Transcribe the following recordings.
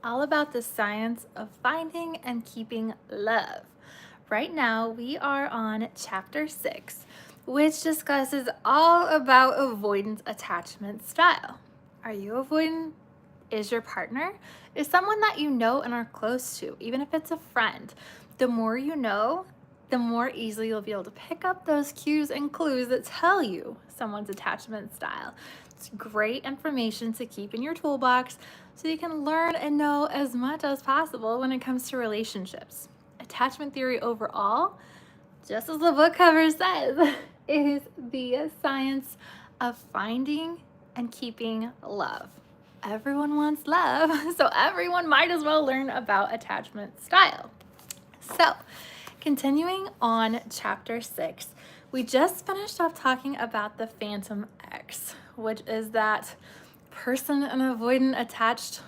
all about the science of finding and keeping love. Right now, we are on chapter 6, which discusses all about avoidant attachment style. Are you avoidant? Is your partner? Is someone that you know and are close to, even if it's a friend? The more you know, the more easily you'll be able to pick up those cues and clues that tell you someone's attachment style. It's great information to keep in your toolbox so you can learn and know as much as possible when it comes to relationships. Attachment theory overall, just as the book cover says, is the science of finding and keeping love. Everyone wants love, so everyone might as well learn about attachment style. So, continuing on chapter 6, we just finished up talking about the phantom X, which is that person, an avoidant attached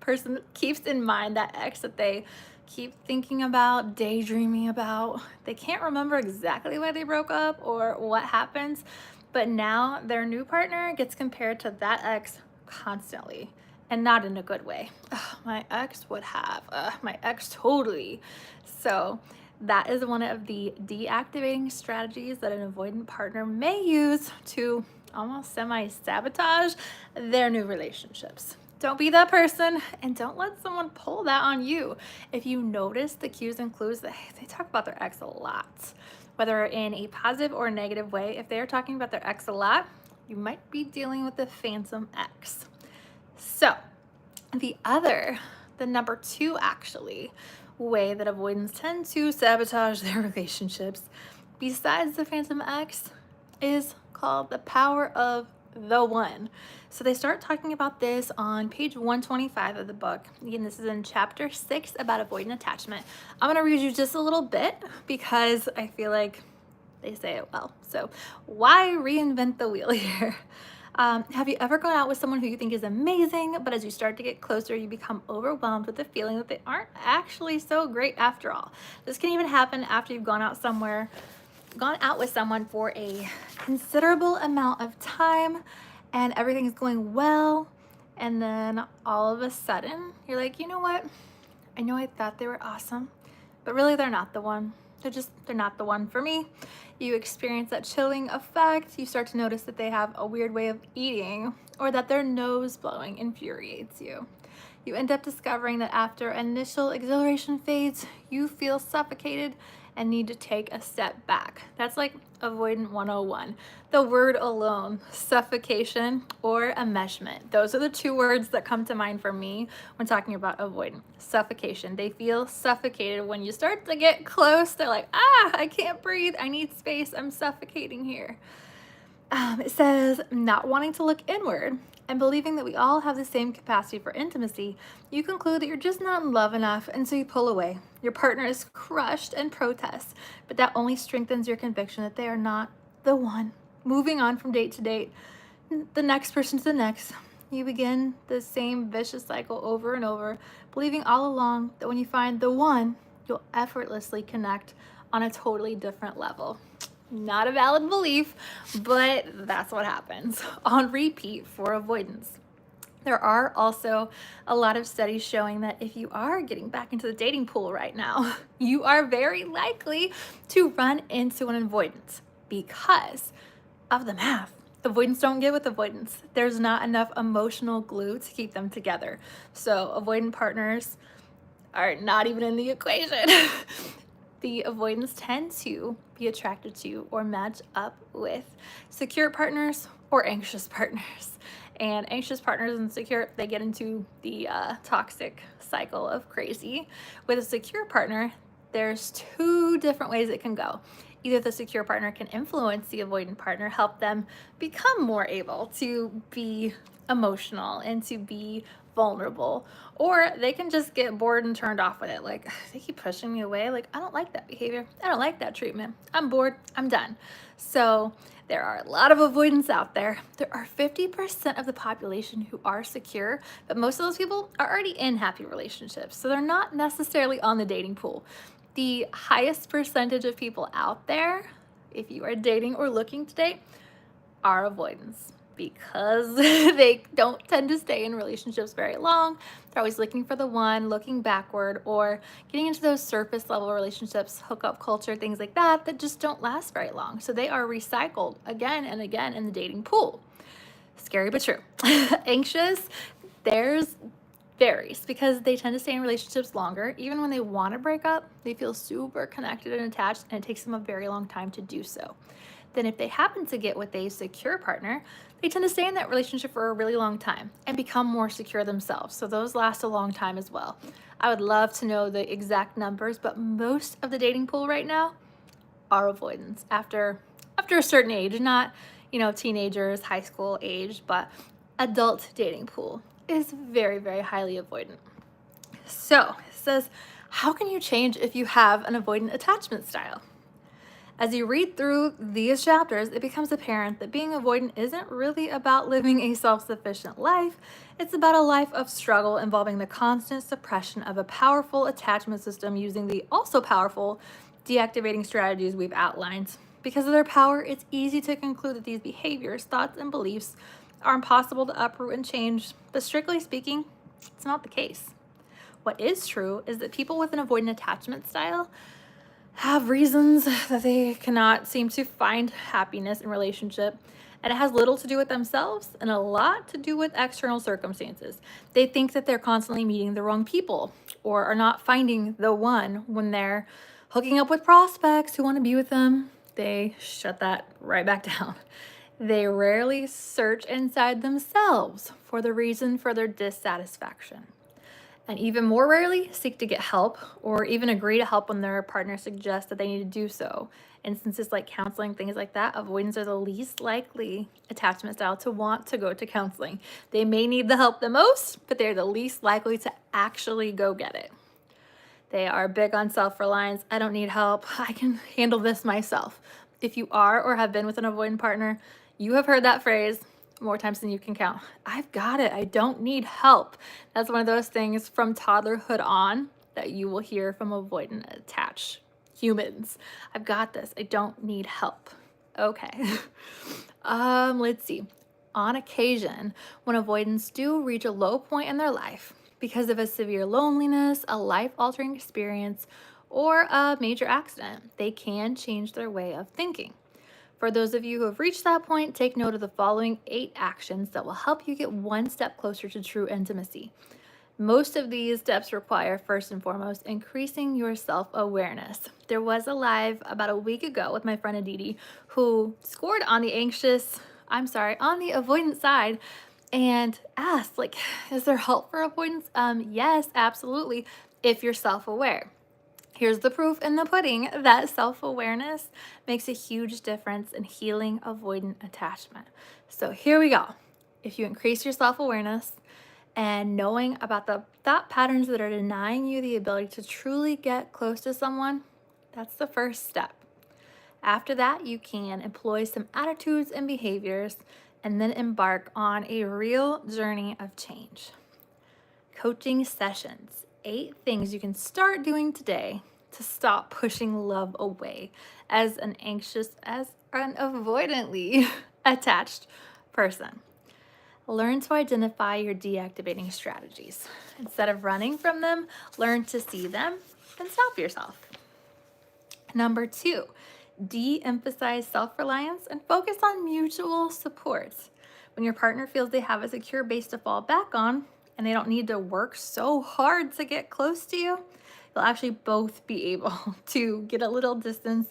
person keeps in mind that X that they keep thinking about, daydreaming about. They can't remember exactly why they broke up or what happens, but now their new partner gets compared to that X constantly, and not in a good way. Ugh, my ex would have, my ex totally. So that is one of the deactivating strategies that an avoidant partner may use to almost semi-sabotage their new relationships. Don't be that person, and don't let someone pull that on you. If you notice the cues and clues that they talk about their ex a lot, whether in a positive or negative way, if they're talking about their ex a lot, you might be dealing with the phantom X. So the number 2 actually, way that avoidants tend to sabotage their relationships, besides the phantom X, is called the power of the one. So they start talking about this on page 125 of the book. Again, this is in chapter 6 about avoidant attachment. I'm going to read you just a little bit because I feel like they say it well. So why reinvent the wheel here? Have you ever gone out with someone who you think is amazing, but as you start to get closer, you become overwhelmed with the feeling that they aren't actually so great after all? This can even happen after you've gone out with someone for a considerable amount of time and everything's going well, and then all of a sudden you're like, you know what? I know I thought they were awesome, but really they're not the one. They're not the one for me. You experience that chilling effect. You start to notice that they have a weird way of eating, or that their nose blowing infuriates you. You end up discovering that after initial exhilaration fades, you feel suffocated and need to take a step back. That's like avoidant 101. The word alone, suffocation or enmeshment. Those are the 2 words that come to mind for me when talking about avoidant. Suffocation. They feel suffocated when you start to get close. They're like, I can't breathe. I need space. I'm suffocating here. It says, not wanting to look inward and believing that we all have the same capacity for intimacy, you conclude that you're just not in love enough, and so you pull away. Your partner is crushed and protests, but that only strengthens your conviction that they are not the one. Moving on from date to date, the next person to the next, you begin the same vicious cycle over and over, believing all along that when you find the one, you'll effortlessly connect on a totally different level. Not a valid belief, but that's what happens on repeat for avoidance. There are also a lot of studies showing that if you are getting back into the dating pool right now, you are very likely to run into an avoidance because of the math. Avoidants don't get with avoidance. There's not enough emotional glue to keep them together. So avoidant partners are not even in the equation. The avoidants tend to be attracted to or match up with secure partners or anxious partners. And anxious partners and secure, they get into the toxic cycle of crazy. With a secure partner, there's 2 different ways it can go. Either the secure partner can influence the avoidant partner, help them become more able to be emotional and to be vulnerable, or they can just get bored and turned off with it. Like, they keep pushing me away. Like, I don't like that behavior. I don't like that treatment. I'm bored. I'm done. So there are a lot of avoidants out there. There are 50% of the population who are secure, but most of those people are already in happy relationships. So they're not necessarily on the dating pool. The highest percentage of people out there, if you are dating or looking to date, are avoidants. because they don't tend to stay in relationships very long. They're always looking for the one, looking backward, or getting into those surface level relationships, hookup culture, things like that, that just don't last very long. So they are recycled again and again in the dating pool. Scary but true. Anxious, theirs varies because they tend to stay in relationships longer. Even when they want to break up, they feel super connected and attached, and it takes them a very long time to do so. Then if they happen to get with a secure partner, they tend to stay in that relationship for a really long time and become more secure themselves. So those last a long time as well. I would love to know the exact numbers, but most of the dating pool right now are avoidance after a certain age, not, teenagers, high school age, but adult dating pool is very, very highly avoidant. So it says, how can you change if you have an avoidant attachment style? As you read through these chapters, it becomes apparent that being avoidant isn't really about living a self-sufficient life. It's about a life of struggle involving the constant suppression of a powerful attachment system using the also powerful deactivating strategies we've outlined. Because of their power, it's easy to conclude that these behaviors, thoughts, and beliefs are impossible to uproot and change, but strictly speaking, it's not the case. What is true is that people with an avoidant attachment style have reasons that they cannot seem to find happiness in relationship, and it has little to do with themselves and a lot to do with external circumstances. They think that they're constantly meeting the wrong people or are not finding the one when they're hooking up with prospects who want to be with them. They shut that right back down. They rarely search inside themselves for the reason for their dissatisfaction, and even more rarely seek to get help or even agree to help when their partner suggests that they need to do so. Instances like counseling, things like that, avoidants are the least likely attachment style to want to go to counseling. They may need the help the most, but they're the least likely to actually go get it. They are big on self-reliance. I don't need help. I can handle this myself. If you are or have been with an avoidant partner, you have heard that phrase more times than you can count. I've got it. I don't need help. That's one of those things from toddlerhood on that you will hear from avoidant attached humans. I've got this. I don't need help. Okay. Let's see. On occasion, when avoidants do reach a low point in their life because of a severe loneliness, a life-altering experience, or a major accident, they can change their way of thinking. For those of you who have reached that point, take note of the following 8 actions that will help you get one step closer to true intimacy. Most of these steps require, first and foremost, increasing your self-awareness. There was a live about a week ago with my friend Aditi who scored on the avoidance side and asked, is there help for avoidance? Yes, absolutely, if you're self-aware. Here's the proof in the pudding that self-awareness makes a huge difference in healing avoidant attachment. So here we go. If you increase your self-awareness and knowing about the thought patterns that are denying you the ability to truly get close to someone, that's the first step. After that, you can employ some attitudes and behaviors and then embark on a real journey of change. Coaching sessions. 8 things you can start doing today to stop pushing love away as an avoidantly attached person. Learn to identify your deactivating strategies. Instead of running from them, learn to see them and stop yourself. Number 2, de-emphasize self-reliance and focus on mutual support. When your partner feels they have a secure base to fall back on, and they don't need to work so hard to get close to you, you'll actually both be able to get a little distance,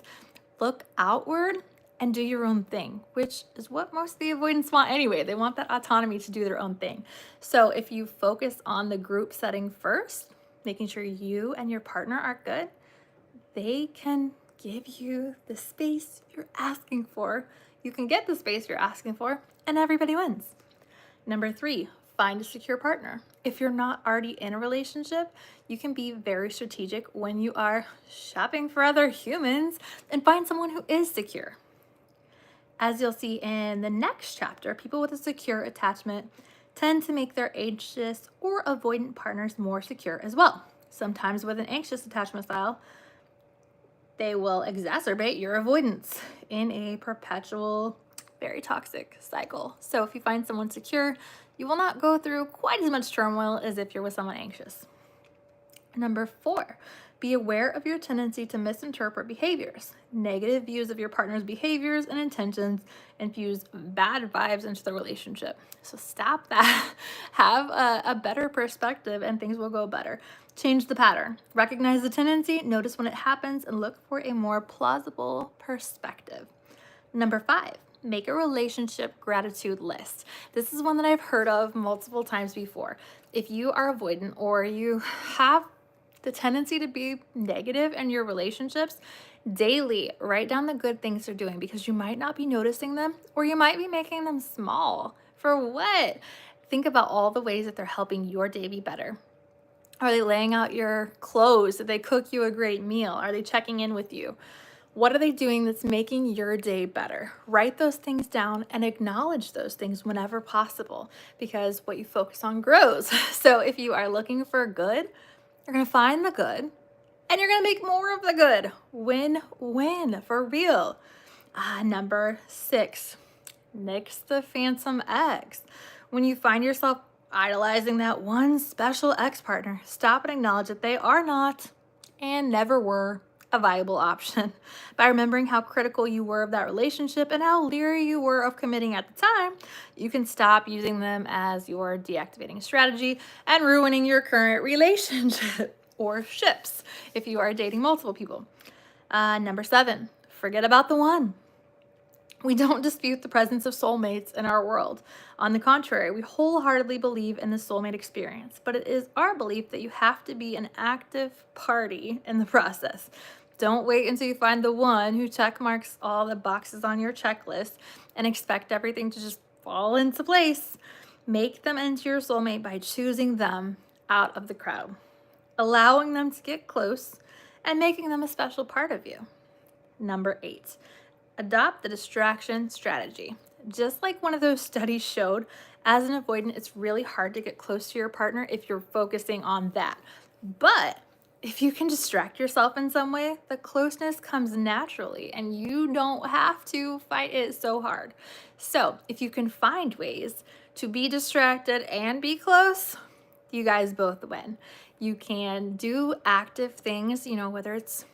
look outward, and do your own thing, which is what most of the avoidants want anyway. They want that autonomy to do their own thing. So if you focus on the group setting first, making sure you and your partner are good, they can give you the space you're asking for. You can get the space you're asking for, and everybody wins. Number 3, find a secure partner. If you're not already in a relationship, you can be very strategic when you are shopping for other humans and find someone who is secure. As you'll see in the next chapter, people with a secure attachment tend to make their anxious or avoidant partners more secure as well. Sometimes with an anxious attachment style, they will exacerbate your avoidance in a perpetual, very toxic cycle. So if you find someone secure, you will not go through quite as much turmoil as if you're with someone anxious. Number 4, be aware of your tendency to misinterpret behaviors. Negative views of your partner's behaviors and intentions infuse bad vibes into the relationship. So stop that. Have a better perspective and things will go better. Change the pattern. Recognize the tendency, notice when it happens, and look for a more plausible perspective. Number 5, make a relationship gratitude list. This is one that I've heard of multiple times before. If you are avoidant or you have the tendency to be negative in your relationships, daily write down the good things they're doing, because you might not be noticing them, or you might be making them small. For what? Think about all the ways that they're helping your day be better. Are they laying out your clothes? Did they cook you a great meal? Are they checking in with you? What are they doing that's making your day better? Write those things down and acknowledge those things whenever possible, because what you focus on grows. So if you are looking for good, you're going to find the good and you're going to make more of the good. Win-win for real. Number 6, nix the phantom ex. When you find yourself idolizing that one special ex-partner, stop and acknowledge that they are not and never were a viable option. By remembering how critical you were of that relationship and how leery you were of committing at the time, you can stop using them as your deactivating strategy and ruining your current relationship or ships if you are dating multiple people. Number 7, forget about the one. We don't dispute the presence of soulmates in our world. On the contrary, we wholeheartedly believe in the soulmate experience, but it is our belief that you have to be an active party in the process. Don't wait until you find the one who check marks all the boxes on your checklist and expect everything to just fall into place. Make them into your soulmate by choosing them out of the crowd, allowing them to get close, and making them a special part of you. Number 8, adopt the distraction strategy. Just like one of those studies showed, as an avoidant, it's really hard to get close to your partner if you're focusing on that. But if you can distract yourself in some way, the closeness comes naturally and you don't have to fight it so hard. So if you can find ways to be distracted and be close, you guys both win. You can do active things, whether it's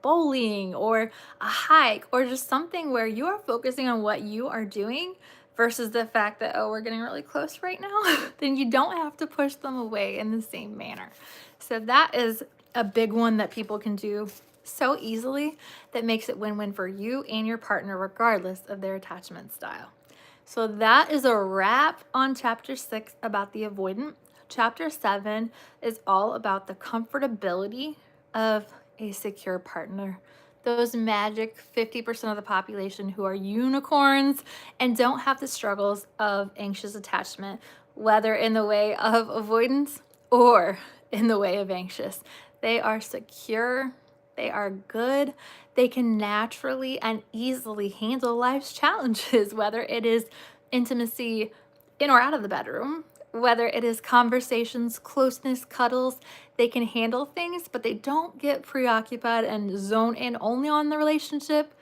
bowling or a hike or just something where you are focusing on what you are doing versus the fact that, oh, we're getting really close right now, then you don't have to push them away in the same manner. So that is a big one that people can do so easily that makes it win-win for you and your partner regardless of their attachment style. So that is a wrap on chapter 6 about the avoidant. Chapter 7 is all about the comfortability of a secure partner. Those magic 50% of the population who are unicorns and don't have the struggles of anxious attachment, whether in the way of avoidance or in the way of anxious. They are secure, they are good, they can naturally and easily handle life's challenges, whether it is intimacy in or out of the bedroom, whether it is conversations, closeness, cuddles. They can handle things, but they don't get preoccupied and zone in only on the relationship.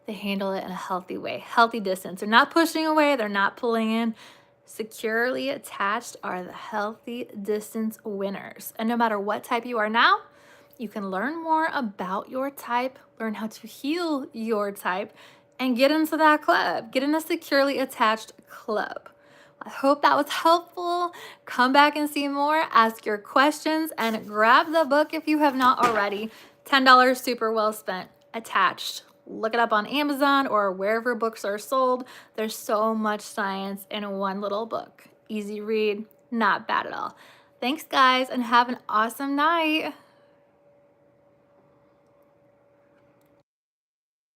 They handle it in a healthy way, healthy distance. They're not pushing away, they're not pulling in. Securely attached are the healthy distance winners. And no matter what type you are now, you can learn more about your type, learn how to heal your type, and get into that club. Get in a securely attached club. I hope that was helpful. Come back and see more, ask your questions, and grab the book if you have not already. $10 super well spent, attached. Look it up on Amazon or wherever books are sold. There's so much science in one little book. Easy read, not bad at all. Thanks, guys, and have an awesome night.